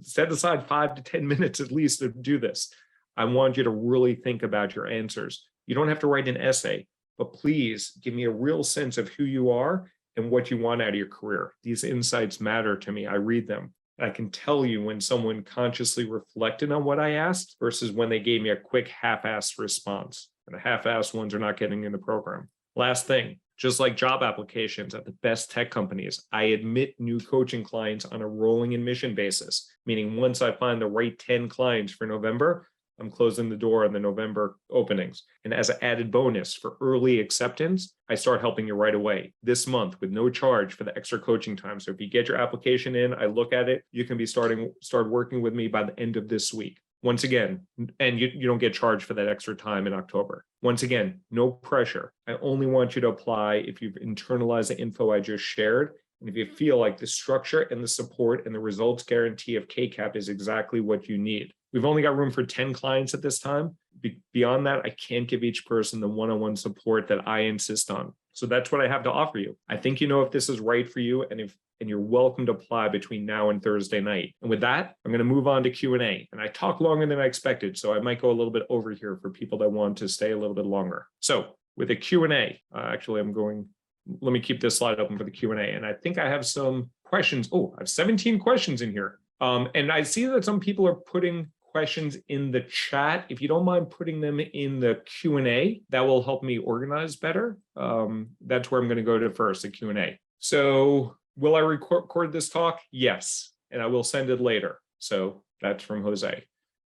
set aside 5 to 10 minutes at least to do this. I want you to really think about your answers. You don't have to write an essay, but please give me a real sense of who you are and what you want out of your career. These insights matter to me. I read them. I can tell you when someone consciously reflected on what I asked versus when they gave me a quick half-assed response. And the half-assed ones are not getting in the program. Last thing, Just like job applications at the best tech companies, I admit new coaching clients on a rolling admission basis, meaning once I find the right 10 clients for November, I'm closing the door on the November openings. And as an added bonus for early acceptance, I start helping you right away this month with no charge for the extra coaching time. So if you get your application in, I look at it, you can be start working with me by the end of this week. Once again, and you don't get charged for that extra time in October. Once again, no pressure. I only want you to apply if you've internalized the info I just shared. And if you feel like the structure and the support and the results guarantee of KCAP is exactly what you need. We've only got room for 10 clients at this time. Beyond that, I can't give each person the one-on-one support that I insist on. So that's what I have to offer you. I think you know if this is right for you, and you're welcome to apply between now and Thursday night. And with that, I'm going to move on to Q&A. And I talk longer than I expected, so I might go a little bit over here for people that want to stay a little bit longer. So with a Q&A, let me keep this slide open for the Q&A. And I think I have some questions. Oh, I have 17 questions in here. And I see that some people are putting questions in the chat. If you don't mind putting them in the Q&A, that will help me organize better. That's where I'm going to go to first, the Q&A. So will I record this talk? Yes, and I will send it later. So that's from Jose.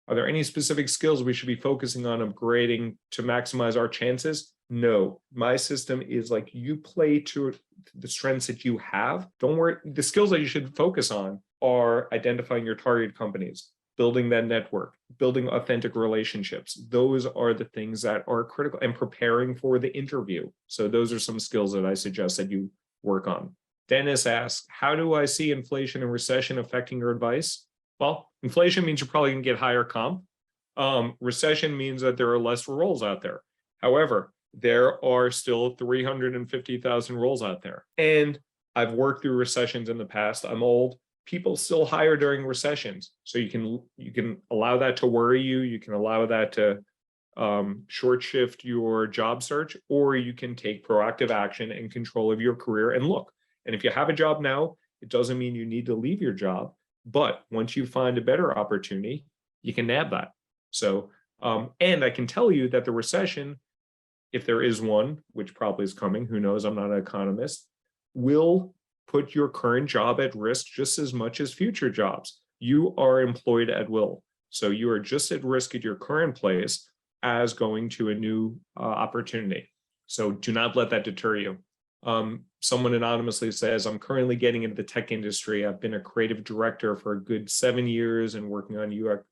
Are there any specific skills we should be focusing on upgrading to maximize our chances? No, my system is like you play to the strengths that you have. Don't worry. The skills that you should focus on are identifying your target companies, building that network, building authentic relationships. Those are the things that are critical, and preparing for the interview. So those are some skills that I suggest that you work on. Dennis asks, how do I see inflation and recession affecting your advice? Well, inflation means you're probably going to get higher comp. Recession means that there are less roles out there. However, there are still 350,000 roles out there. And I've worked through recessions in the past. I'm old. People still hire during recessions. So you can allow that to worry you. You can allow that to short shift your job search, or you can take proactive action and control of your career and look. And if you have a job now, it doesn't mean you need to leave your job. But once you find a better opportunity, you can nab that. So, and I can tell you that the recession, if there is one, which probably is coming, who knows, I'm not an economist, will put your current job at risk just as much as future jobs. You are employed at will. So you are just at risk at your current place as going to a new opportunity. So do not let that deter you. Someone anonymously says, I'm currently getting into the tech industry. I've been a creative director for a good 7 years and working on UX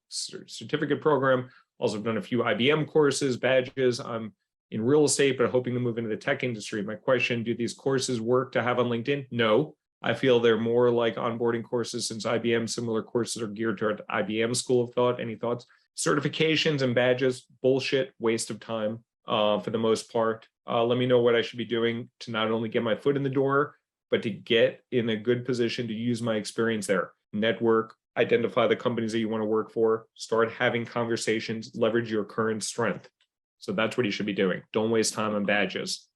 certificate program. Also done a few IBM courses, badges. I'm in real estate, but hoping to move into the tech industry. My question, do these courses work to have on LinkedIn? No, I feel they're more like onboarding courses, since IBM similar courses are geared toward IBM school of thought. Any thoughts? Certifications and badges, bullshit, waste of time for the most part. Let me know what I should be doing to not only get my foot in the door, but to get in a good position to use my experience there. Network, identify the companies that you want to work for, start having conversations, leverage your current strength. So that's what you should be doing. Don't waste time on badges.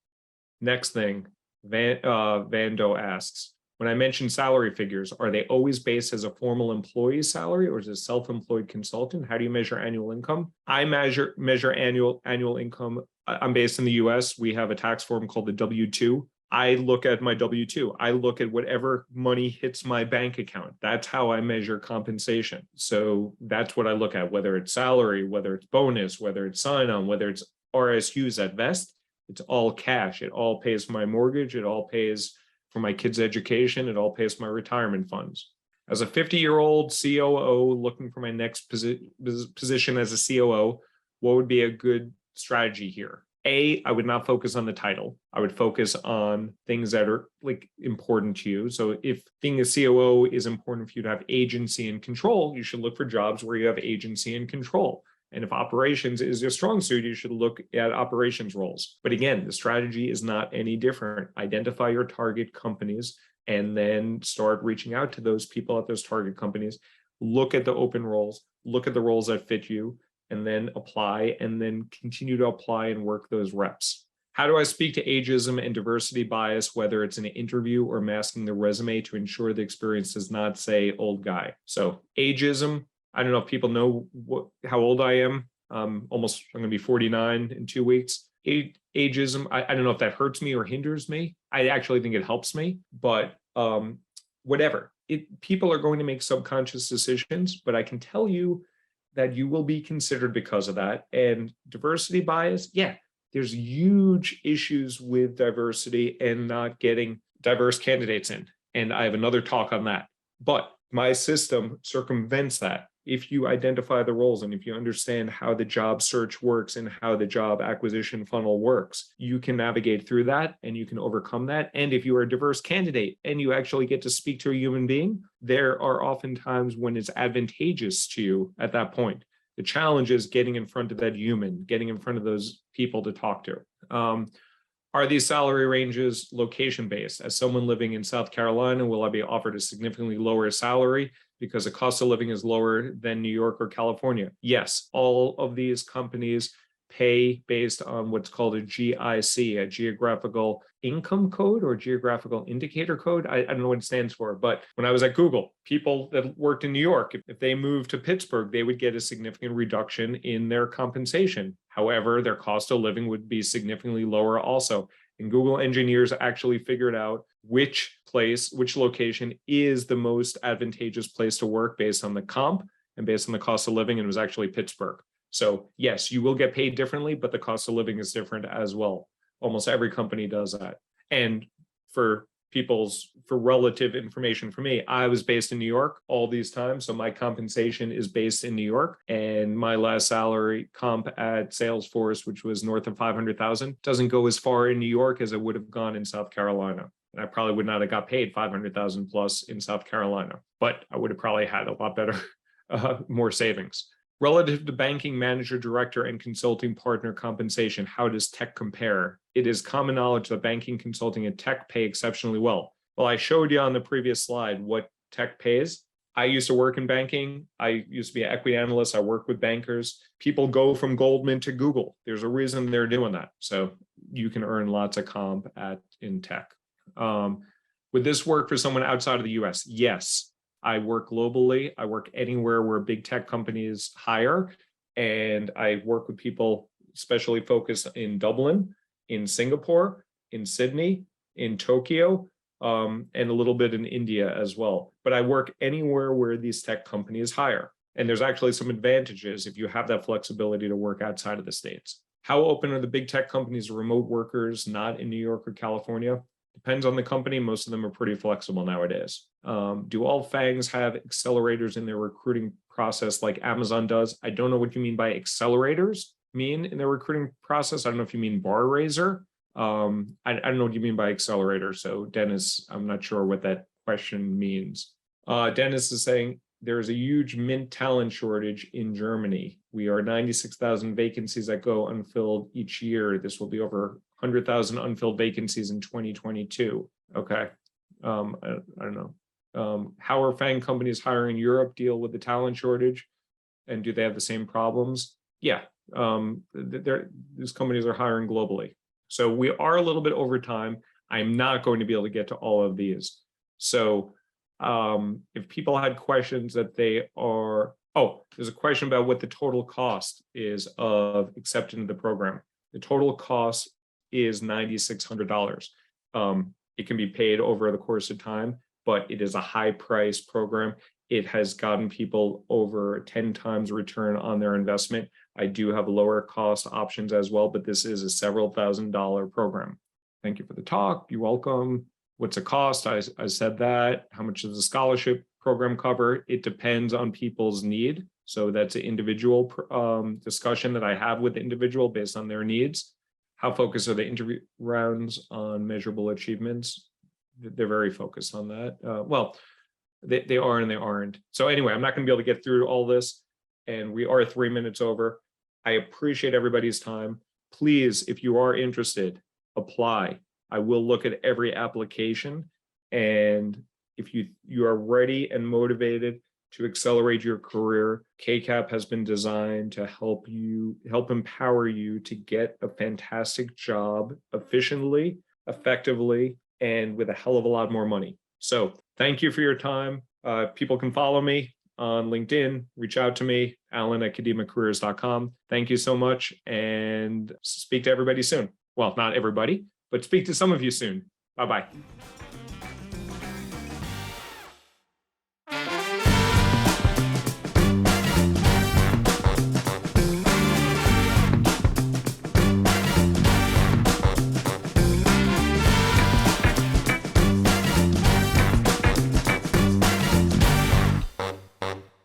Next thing, Vando asks, when I mention salary figures, are they always based as a formal employee salary or is it a self-employed consultant? How do you measure annual income? I measure annual income. I'm based in the US. We have a tax form called the W-2. I look at my W-2. I look at whatever money hits my bank account. That's how I measure compensation. So that's what I look at, whether it's salary, whether it's bonus, whether it's sign-on, whether it's RSUs at vest, it's all cash. It all pays for my mortgage. It all pays for my kids' education. It all pays for my retirement funds. As a 50-year-old COO looking for my next position as a COO, what would be a good strategy here? I would not focus on the title. I would focus on things that are like important to you. So if being a COO is important for you to have agency and control, you should look for jobs where you have agency and control. And if operations is your strong suit, you should look at operations roles. But again, the strategy is not any different. Identify your target companies and then start reaching out to those people at those target companies. Look at the open roles, look at the roles that fit you, and then apply, and then continue to apply and work those reps. How do I speak to ageism and diversity bias, whether it's in an interview or masking the resume to ensure the experience does not say old guy? So ageism, I don't know if people know how old I am. I'm going to be 49 in 2 weeks. ageism, I don't know if that hurts me or hinders me. I actually think it helps me, but whatever. People are going to make subconscious decisions, but I can tell you that you will be considered because of that. And diversity bias, yeah, there's huge issues with diversity and not getting diverse candidates in. And I have another talk on that. But my system circumvents that. If you identify the roles and if you understand how the job search works and how the job acquisition funnel works, you can navigate through that and you can overcome that. And if you are a diverse candidate and you actually get to speak to a human being, there are often times when it's advantageous to you at that point. The challenge is getting in front of that human, getting in front of those people to talk to. Are these salary ranges location-based? As someone living in South Carolina, will I be offered a significantly lower salary because the cost of living is lower than New York or California? Yes, all of these companies pay based on what's called a GIC, a geographical income code or geographical indicator code. I don't know what it stands for, but when I was at Google, people that worked in New York, if they moved to Pittsburgh, they would get a significant reduction in their compensation. However, their cost of living would be significantly lower also. And Google engineers actually figured out which location is the most advantageous place to work based on the comp and based on the cost of living, and it was actually Pittsburgh. So yes, you will get paid differently, but the cost of living is different as well. Almost every company does that. And for relative information for me, I was based in New York all these times. So my compensation is based in New York, and my last salary comp at Salesforce, which was north of 500,000, doesn't go as far in New York as it would have gone in South Carolina. And I probably would not have got paid 500,000 plus in South Carolina, but I would have probably had a lot better, more savings. Relative to banking manager, director, and consulting partner compensation, how does tech compare? It is common knowledge that banking, consulting, and tech pay exceptionally well. Well, I showed you on the previous slide what tech pays. I used to work in banking. I used to be an equity analyst. I work with bankers. People go from Goldman to Google. There's a reason they're doing that. So you can earn lots of comp in tech. Would this work for someone outside of the US? Yes. I work globally. I work anywhere where big tech companies hire. And I work with people especially focused in Dublin, in Singapore, in Sydney, in Tokyo, and a little bit in India as well. But I work anywhere where these tech companies hire. And there's actually some advantages if you have that flexibility to work outside of the States. How open are the big tech companies to remote workers not in New York or California? Depends on the company. Most of them are pretty flexible nowadays. Do all FANGs have accelerators in their recruiting process like Amazon does? I don't know what you mean by accelerators in their recruiting process. I don't know if you mean bar raiser. I don't know what you mean by accelerator. So Dennis, I'm not sure what that question means. Dennis is saying there is a huge mint talent shortage in Germany. We are 96,000 vacancies that go unfilled each year. This will be over 100,000 unfilled vacancies in 2022. Okay. I don't know. How are FANG companies hiring in Europe deal with the talent shortage? And do they have the same problems? Yeah. These companies are hiring globally. So we are a little bit over time. I'm not going to be able to get to all of these. So if people had questions that there's a question about what the total cost is of accepting the program. The total cost is $9,600. It can be paid over the course of time, but it is a high price program. It has gotten people over 10 times return on their investment. I do have lower cost options as well, but this is a several $1,000 program. Thank you for the talk. You're welcome. What's the cost? I said that. How much does the scholarship program cover? It depends on people's need. So that's an individual discussion that I have with the individual based on their needs. How focused are the interview rounds on measurable achievements? They're very focused on that. Well, they are and they aren't. So anyway, I'm not going to be able to get through all this, and we are 3 minutes over. I appreciate everybody's time. Please, if you are interested, apply. I will look at every application, and if you are ready and motivated to accelerate your career, KCAP has been designed to help empower you to get a fantastic job efficiently, effectively, and with a hell of a lot more money. So thank you for your time. People can follow me on LinkedIn, reach out to me, alan@academicacareers.com. Thank you so much, and speak to everybody soon. Well, not everybody, but speak to some of you soon. Bye-bye.